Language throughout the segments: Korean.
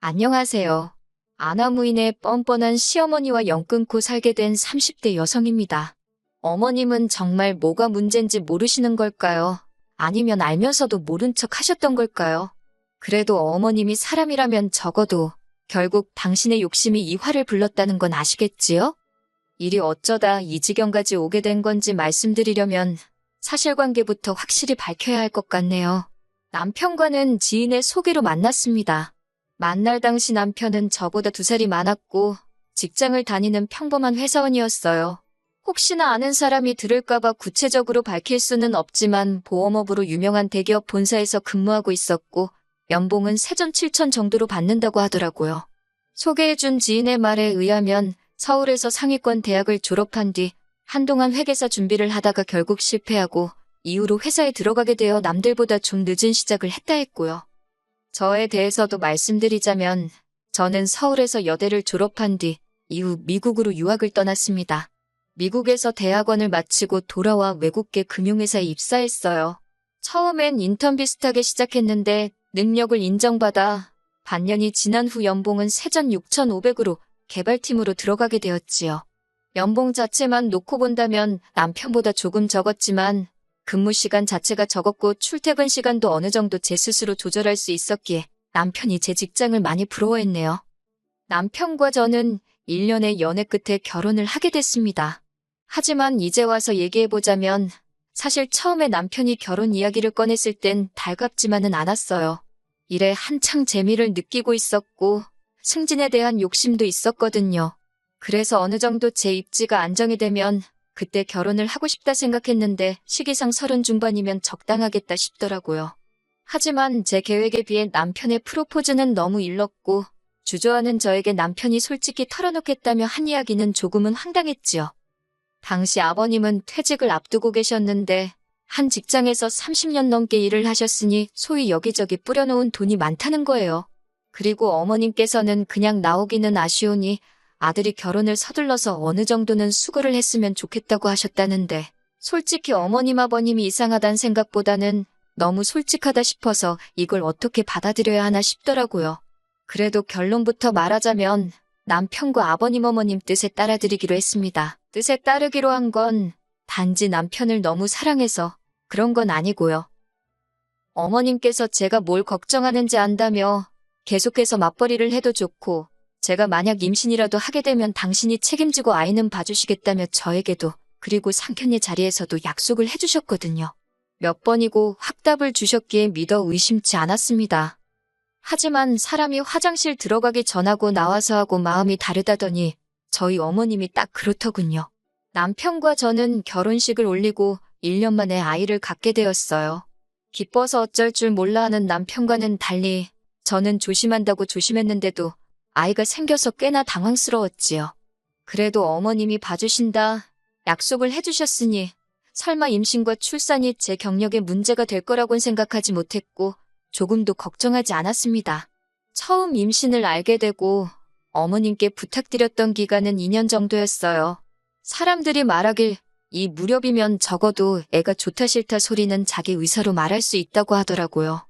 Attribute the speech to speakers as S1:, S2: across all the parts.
S1: 안녕하세요. 아나무인의 뻔뻔한 시어머니와 연 끊고 살게 된 30대 여성입니다. 어머님은 정말 뭐가 문제인지 모르시는 걸까요? 아니면 알면서도 모른 척 하셨던 걸까요? 그래도 어머님이 사람이라면 적어도 결국 당신의 욕심이 이 화를 불렀다는 건 아시겠지요? 일이 어쩌다 이 지경까지 오게 된 건지 말씀드리려면 사실관계부터 확실히 밝혀야 할 것 같네요. 남편과는 지인의 소개로 만났습니다. 만날 당시 남편은 저보다 2살이 많았고 직장을 다니는 평범한 회사원이었어요. 혹시나 아는 사람이 들을까봐 구체적으로 밝힐 수는 없지만 보험업으로 유명한 대기업 본사에서 근무하고 있었고 연봉은 세전 7천 정도로 받는다고 하더라고요. 소개해준 지인의 말에 의하면 서울에서 상위권 대학을 졸업한 뒤 한동안 회계사 준비를 하다가 결국 실패하고 이후로 회사에 들어가게 되어 남들보다 좀 늦은 시작을 했다 했고요. 저에 대해서도 말씀드리자면 저는 서울에서 여대를 졸업한 뒤 이후 미국으로 유학을 떠났습니다. 미국에서 대학원을 마치고 돌아와 외국계 금융회사에 입사했어요. 처음엔 인턴 비슷하게 시작했는데 능력을 인정받아 반년이 지난 후 연봉은 세전 6,500으로 개발팀으로 들어가게 되었지요. 연봉 자체만 놓고 본다면 남편보다 조금 적었지만 근무 시간 자체가 적었고 출퇴근 시간도 어느 정도 제 스스로 조절할 수 있었기에 남편이 제 직장을 많이 부러워했네요. 남편과 저는 1년의 연애 끝에 결혼을 하게 됐습니다. 하지만 이제 와서 얘기해보자면 사실 처음에 남편이 결혼 이야기를 꺼냈을 땐 달갑지만은 않았어요. 일에 한창 재미를 느끼고 있었고 승진에 대한 욕심도 있었거든요. 그래서 어느 정도 제 입지가 안정이 되면 그때 결혼을 하고 싶다 생각했는데 시기상 30 중반이면 적당하겠다 싶더라고요. 하지만 제 계획에 비해 남편의 프로포즈는 너무 일렀고 주저하는 저에게 남편이 솔직히 털어놓겠다며 한 이야기는 조금은 황당했지요. 당시 아버님은 퇴직을 앞두고 계셨는데 한 직장에서 30년 넘게 일을 하셨으니 소위 여기저기 뿌려놓은 돈이 많다는 거예요. 그리고 어머님께서는 그냥 나오기는 아쉬우니 아들이 결혼을 서둘러서 어느 정도는 수고를 했으면 좋겠다고 하셨다는데 솔직히 어머님 아버님이 이상하단 생각보다는 너무 솔직하다 싶어서 이걸 어떻게 받아들여야 하나 싶더라고요. 그래도 결론부터 말하자면 남편과 아버님 어머님 뜻에 따라드리기로 했습니다. 뜻에 따르기로 한 건 단지 남편을 너무 사랑해서 그런 건 아니고요. 어머님께서 제가 뭘 걱정하는지 안다며 계속해서 맞벌이를 해도 좋고 제가 만약 임신이라도 하게 되면 당신이 책임지고 아이는 봐주시겠다며 저에게도 그리고 상견례 자리에서도 약속을 해주셨거든요. 몇 번이고 확답을 주셨기에 믿어 의심치 않았습니다. 하지만 사람이 화장실 들어가기 전하고 나와서 하고 마음이 다르다더니 저희 어머님이 딱 그렇더군요. 남편과 저는 결혼식을 올리고 1년 만에 아이를 갖게 되었어요. 기뻐서 어쩔 줄 몰라 하는 남편과는 달리 저는 조심한다고 조심했는데도 아이가 생겨서 꽤나 당황스러웠지요. 그래도 어머님이 봐주신다 약속을 해주셨으니 설마 임신과 출산이 제 경력에 문제가 될 거라고는 생각하지 못했고 조금도 걱정하지 않았습니다. 처음 임신을 알게 되고 어머님께 부탁드렸던 기간은 2년 정도였어요. 사람들이 말하길 이 무렵이면 적어도 애가 좋다 싫다 소리는 자기 의사로 말할 수 있다고 하더라고요.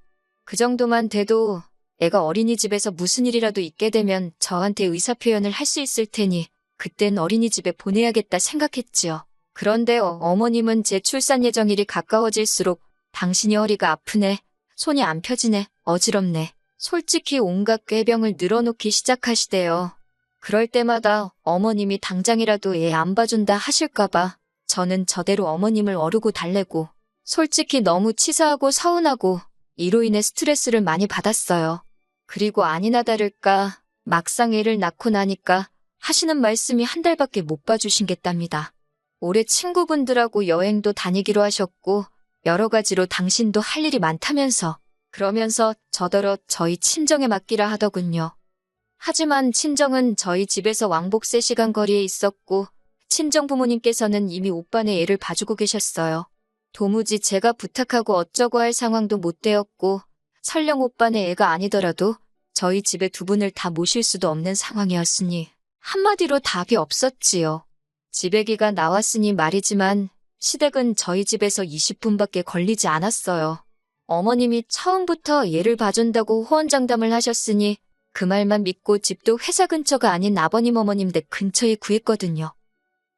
S1: 그 정도만 돼도 애가 어린이집에서 무슨 일이라도 있게 되면 저한테 의사표현을 할 수 있을 테니 그땐 어린이집에 보내야겠다 생각했지요. 그런데 어머님은 제 출산 예정일이 가까워질수록 당신이 허리가 아프네, 손이 안 펴지네, 어지럽네, 솔직히 온갖 꾀병을 늘어놓기 시작하시대요. 그럴 때마다 어머님이 당장이라도 애 안 봐준다 하실까봐 저는 저대로 어머님을 어르고 달래고 솔직히 너무 치사하고 서운하고 이로 인해 스트레스를 많이 받았어요. 그리고 아니나 다를까 막상 애를 낳고 나니까 하시는 말씀이 한 달밖에 못 봐주신겠답니다. 올해 친구분들하고 여행도 다니기로 하셨고 여러 가지로 당신도 할 일이 많다면서 그러면서 저더러 저희 친정에 맡기라 하더군요. 하지만 친정은 저희 집에서 왕복 3시간 거리에 있었고 친정 부모님께서는 이미 오빠네 애를 봐주고 계셨어요. 도무지 제가 부탁하고 어쩌고 할 상황도 못 되었고 설령 오빠네 애가 아니더라도 저희 집에 2분을 다 모실 수도 없는 상황이었으니 한마디로 답이 없었지요. 집애기가 나왔으니 말이지만 시댁은 저희 집에서 20분밖에 걸리지 않았어요. 어머님이 처음부터 얘를 봐준다고 호언장담을 하셨으니 그 말만 믿고 집도 회사 근처가 아닌 아버님 어머님 댁 근처에 구했거든요.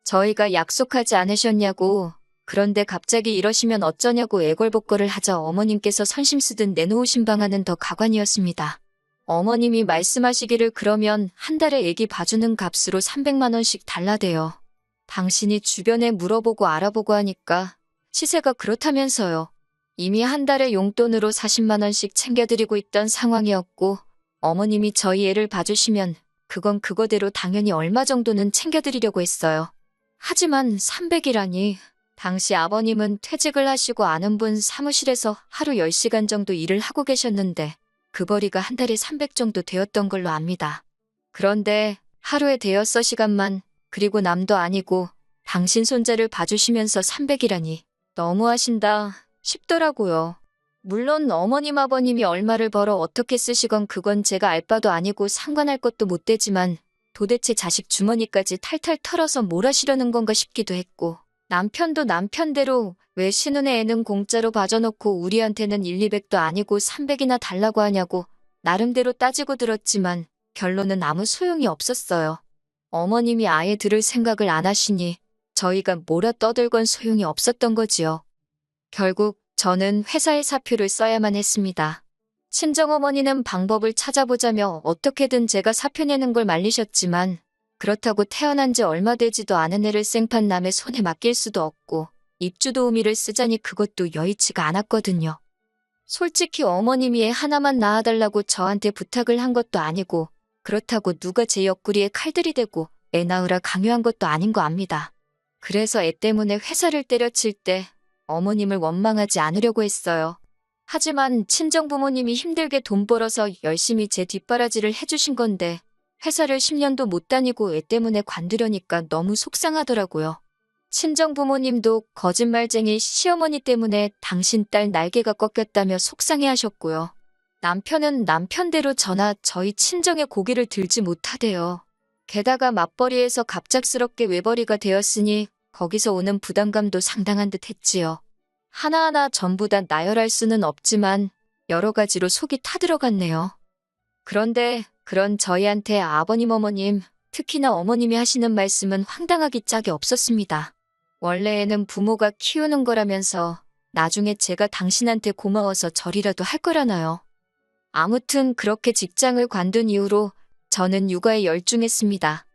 S1: 저희가 약속하지 않으셨냐고, 그런데 갑자기 이러시면 어쩌냐고 애걸복걸을 하자 어머님께서 선심 쓰듯 내놓으신 방안은 더 가관이었습니다. 어머님이 말씀하시기를 그러면 한 달에 애기 봐주는 값으로 300만 원씩 달라대요. 당신이 주변에 물어보고 알아보고 하니까 시세가 그렇다면서요. 이미 한 달에 용돈으로 40만 원씩 챙겨드리고 있던 상황이었고 어머님이 저희 애를 봐주시면 그건 그거대로 당연히 얼마 정도는 챙겨드리려고 했어요. 하지만 300이라니 당시 아버님은 퇴직을 하시고 아는 분 사무실에서 하루 10시간 정도 일을 하고 계셨는데 그 벌이가 한 달에 300 정도 되었던 걸로 압니다. 그런데 하루에 대여섯 시간만 그리고 남도 아니고 당신 손자를 봐주시면서 300이라니 너무하신다 싶더라고요. 물론 어머님 아버님이 얼마를 벌어 어떻게 쓰시건 그건 제가 알 바도 아니고 상관할 것도 못 되지만 도대체 자식 주머니까지 탈탈 털어서 뭘 하시려는 건가 싶기도 했고 남편도 남편대로 왜 신혼의 애는 공짜로 봐줘놓고 우리한테는 1, 200도 아니고 300이나 달라고 하냐고 나름대로 따지고 들었지만 결론은 아무 소용이 없었어요. 어머님이 아예 들을 생각을 안 하시니 저희가 뭐라 떠들건 소용이 없었던 거지요. 결국 저는 회사에 사표를 써야만 했습니다. 친정어머니는 방법을 찾아보자며 어떻게든 제가 사표 내는 걸 말리셨지만 그렇다고 태어난 지 얼마 되지도 않은 애를 생판 남의 손에 맡길 수도 없고 입주도우미를 쓰자니 그것도 여의치가 않았거든요. 솔직히 어머님이 애 하나만 낳아달라고 저한테 부탁을 한 것도 아니고 그렇다고 누가 제 옆구리에 칼들이 대고 애 낳으라 강요한 것도 아닌 거 압니다. 그래서 애 때문에 회사를 때려칠 때 어머님을 원망하지 않으려고 했어요. 하지만 친정부모님이 힘들게 돈 벌어서 열심히 제 뒷바라지를 해주신 건데 회사를 10년도 못 다니고 애 때문에 관두려니까 너무 속상하더라고요. 친정부모님도 거짓말쟁이 시어머니 때문에 당신 딸 날개가 꺾였다며 속상해하셨고요. 남편은 남편대로 저나 저희 친정의 고기를 들지 못하대요. 게다가 맞벌이에서 갑작스럽게 외벌이가 되었으니 거기서 오는 부담감도 상당한 듯 했지요. 하나하나 전부 다 나열할 수는 없지만 여러 가지로 속이 타들어갔네요. 그런데 그런 저희한테 아버님 어머님, 특히나 어머님이 하시는 말씀은 황당하기 짝이 없었습니다. 원래 애는 부모가 키우는 거라면서 나중에 제가 당신한테 고마워서 절이라도 할 거라나요. 아무튼 그렇게 직장을 관둔 이후로 저는 육아에 열중했습니다.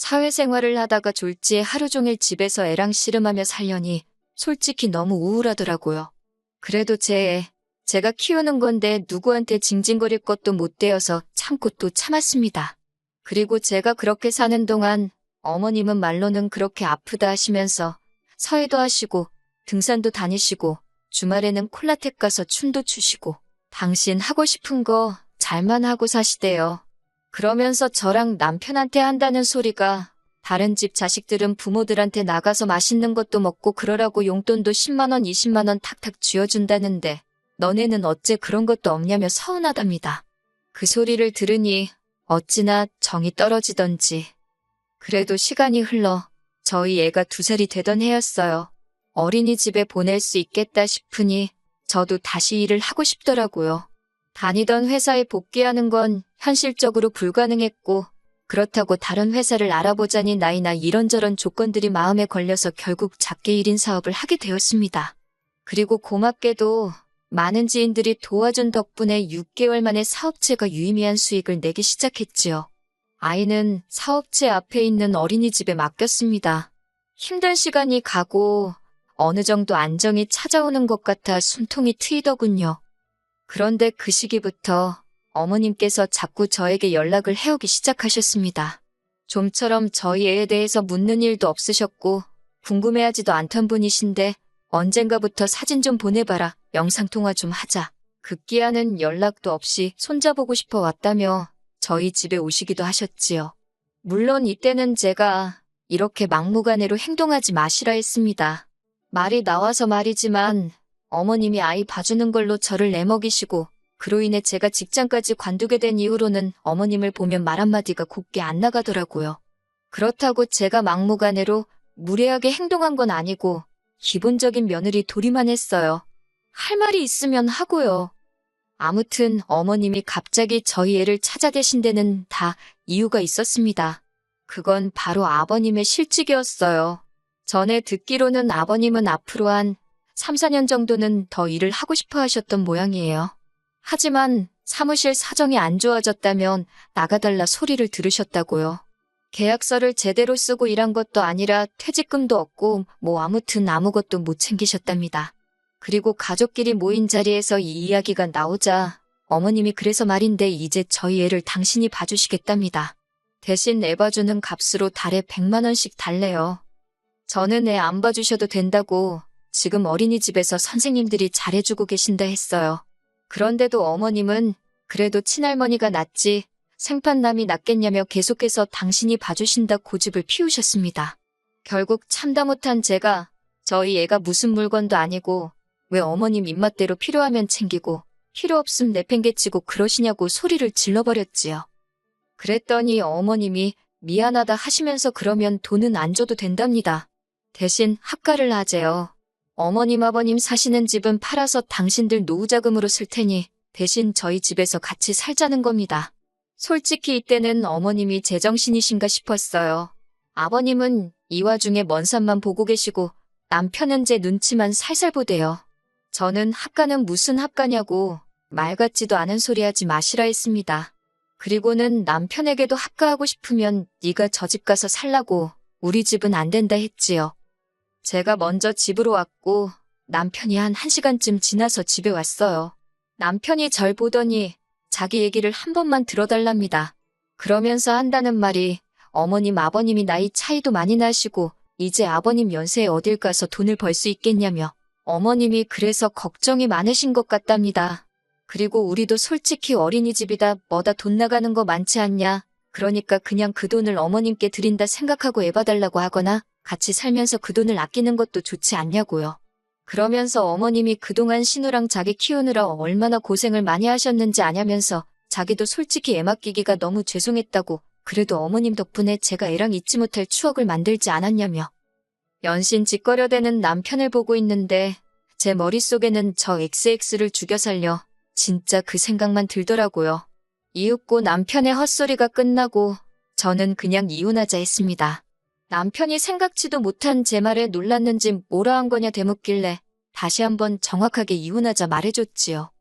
S1: 사회생활을 하다가 졸지에 하루 종일 집에서 애랑 씨름하며 살려니 솔직히 너무 우울하더라고요. 그래도 제가 키우는 건데 누구한테 징징거릴 것도 못 되어서 참고 또 참았습니다. 그리고 제가 그렇게 사는 동안 어머님은 말로는 그렇게 아프다 하시면서 서해도 하시고 등산도 다니시고 주말에는 콜라텍 가서 춤도 추시고 당신 하고 싶은 거 잘만 하고 사시대요. 그러면서 저랑 남편한테 한다는 소리가 다른 집 자식들은 부모들한테 나가서 맛있는 것도 먹고 그러라고 용돈도 10만 원, 20만 원 탁탁 쥐어준다는데 너네는 어째 그런 것도 없냐며 서운하답니다. 그 소리를 들으니 어찌나 정이 떨어지던지. 그래도 시간이 흘러 저희 애가 2살이 되던 해였어요. 어린이집에 보낼 수 있겠다 싶으니 저도 다시 일을 하고 싶더라고요. 다니던 회사에 복귀하는 건 현실적으로 불가능했고 그렇다고 다른 회사를 알아보자니 나이나 이런저런 조건들이 마음에 걸려서 결국 작게 1인 사업을 하게 되었습니다. 그리고 고맙게도 많은 지인들이 도와준 덕분에 6개월 만에 사업체가 유의미한 수익을 내기 시작했지요. 아이는 사업체 앞에 있는 어린이집에 맡겼습니다. 힘든 시간이 가고 어느 정도 안정이 찾아오는 것 같아 숨통이 트이더군요. 그런데 그 시기부터 어머님께서 자꾸 저에게 연락을 해오기 시작하셨습니다. 좀처럼 저희 애에 대해서 묻는 일도 없으셨고 궁금해하지도 않던 분이신데 언젠가부터 사진 좀 보내봐라, 영상통화 좀 하자. 급기야는 연락도 없이 손자보고 싶어 왔다며 저희 집에 오시기도 하셨지요. 물론 이때는 제가 이렇게 막무가내로 행동하지 마시라 했습니다. 말이 나와서 말이지만 어머님이 아이 봐주는 걸로 저를 내먹이시고 그로 인해 제가 직장까지 관두게 된 이후로는 어머님을 보면 말 한마디가 곱게 안 나가더라고요. 그렇다고 제가 막무가내로 무례하게 행동한 건 아니고 기본적인 며느리 도리만 했어요. 할 말이 있으면 하고요. 아무튼 어머님이 갑자기 저희 애를 찾아대신 데는 다 이유가 있었습니다. 그건 바로 아버님의 실직이었어요. 전에 듣기로는 아버님은 앞으로 한 3, 4년 정도는 더 일을 하고 싶어 하셨던 모양이에요. 하지만 사무실 사정이 안 좋아졌다면 나가달라 소리를 들으셨다고요. 계약서를 제대로 쓰고 일한 것도 아니라 퇴직금도 없고 아무튼 아무것도 못 챙기셨답니다. 그리고 가족끼리 모인 자리에서 이 이야기가 나오자 어머님이 그래서 말인데 이제 저희 애를 당신이 봐주시겠답니다. 대신 애 봐주는 값으로 달에 100만 원씩 달래요. 저는 애 안 봐주셔도 된다고 지금 어린이집에서 선생님들이 잘해주고 계신다 했어요. 그런데도 어머님은 그래도 친할머니가 낫지 생판남이 낫겠냐며 계속해서 당신이 봐주신다 고집을 피우셨습니다. 결국 참다 못한 제가 저희 애가 무슨 물건도 아니고 왜 어머님 입맛대로 필요하면 챙기고 필요 없음 내팽개치고 그러시냐고 소리를 질러버렸지요. 그랬더니 어머님이 미안하다 하시면서 그러면 돈은 안 줘도 된답니다. 대신 학가를 하재요. 어머님 아버님 사시는 집은 팔아서 당신들 노후자금으로 쓸 테니 대신 저희 집에서 같이 살자는 겁니다. 솔직히 이때는 어머님이 제정신이신가 싶었어요. 아버님은 이 와중에 먼 산만 보고 계시고 남편은 제 눈치만 살살 보대요. 저는 학가는 무슨 학가냐고 말 같지도 않은 소리 하지 마시라 했습니다. 그리고는 남편에게도 학가하고 싶으면 네가 저 집 가서 살라고 우리 집은 안 된다 했지요. 제가 먼저 집으로 왔고 남편이 한 1시간쯤 지나서 집에 왔어요. 남편이 절 보더니 자기 얘기를 한 번만 들어달랍니다. 그러면서 한다는 말이 어머님 아버님이 나이 차이도 많이 나시고 이제 아버님 연세에 어딜 가서 돈을 벌 수 있겠냐며 어머님이 그래서 걱정이 많으신 것 같답니다. 그리고 우리도 솔직히 어린이집이다 뭐다 돈 나가는 거 많지 않냐. 그러니까 그냥 그 돈을 어머님께 드린다 생각하고 애 봐달라고 하거나 같이 살면서 그 돈을 아끼는 것도 좋지 않냐고요. 그러면서 어머님이 그동안 신우랑 자기 키우느라 얼마나 고생을 많이 하셨는지 아냐면서 자기도 솔직히 애 맡기기가 너무 죄송했다고 그래도 어머님 덕분에 제가 애랑 잊지 못할 추억을 만들지 않았냐며 연신 짓거려대는 남편을 보고 있는데 제 머릿속에는 저 XX를 죽여 살려 진짜 그 생각만 들더라고요. 이윽고 남편의 헛소리가 끝나고 저는 그냥 이혼하자 했습니다. 남편이 생각지도 못한 제 말에 놀랐는지 뭐라 한 거냐 되묻길래 다시 한번 정확하게 이혼하자 말해줬지요.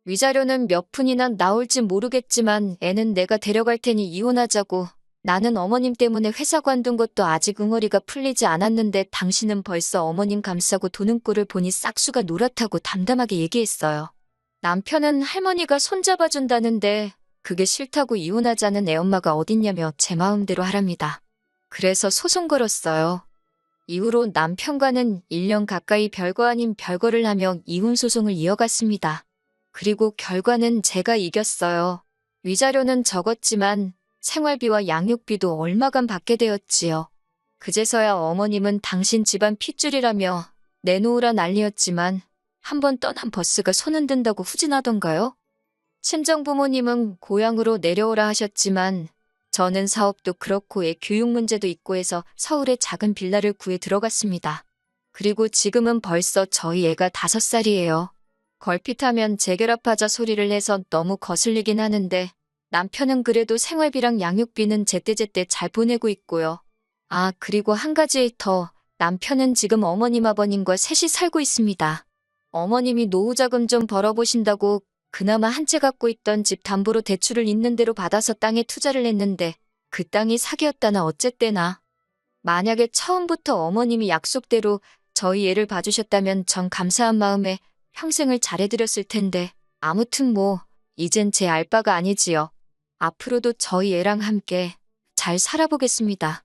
S1: 위자료는 몇 푼이나 나올지 모르겠지만 애는 내가 데려갈 테니 이혼하자고 나는 어머님 때문에 회사 관둔 것도 아직 응어리가 풀리지 않았는데 당신은 벌써 어머님 감싸고 도는 꼴을 보니 싹수가 노랗다고 담담하게 얘기했어요. 남편은 할머니가 손잡아준다는데 그게 싫다고 이혼하자는 애엄마가 어딨냐며 제 마음대로 하랍니다. 그래서 소송 걸었어요. 이후로 남편과는 1년 가까이 별거 아닌 별거를 하며 이혼 소송을 이어갔습니다. 그리고 결과는 제가 이겼어요. 위자료는 적었지만 생활비와 양육비도 얼마간 받게 되었지요. 그제서야 어머님은 당신 집안 핏줄이라며 내놓으라 난리였지만 한번 떠난 버스가 손 흔든다고 후진하던가요? 친정부모님은 고향으로 내려오라 하셨지만 저는 사업도 그렇고 애 교육 문제도 있고 해서 서울에 작은 빌라를 구해 들어갔습니다. 그리고 지금은 벌써 저희 애가 5살이에요. 걸핏하면 재결합하자 소리를 해서 너무 거슬리긴 하는데 남편은 그래도 생활비랑 양육비는 제때제때 잘 보내고 있고요. 아, 그리고 한 가지 더. 남편은 지금 어머님 아버님과 셋이 살고 있습니다. 어머님이 노후자금 좀 벌어보신다고 그나마 한 채 갖고 있던 집 담보로 대출을 있는 대로 받아서 땅에 투자를 했는데 그 땅이 사기였다나 어쨌대나. 만약에 처음부터 어머님이 약속대로 저희 애를 봐주셨다면 전 감사한 마음에 평생을 잘해드렸을 텐데 아무튼 이젠 제 알 바가 아니지요. 앞으로도 저희 애랑 함께 잘 살아보겠습니다.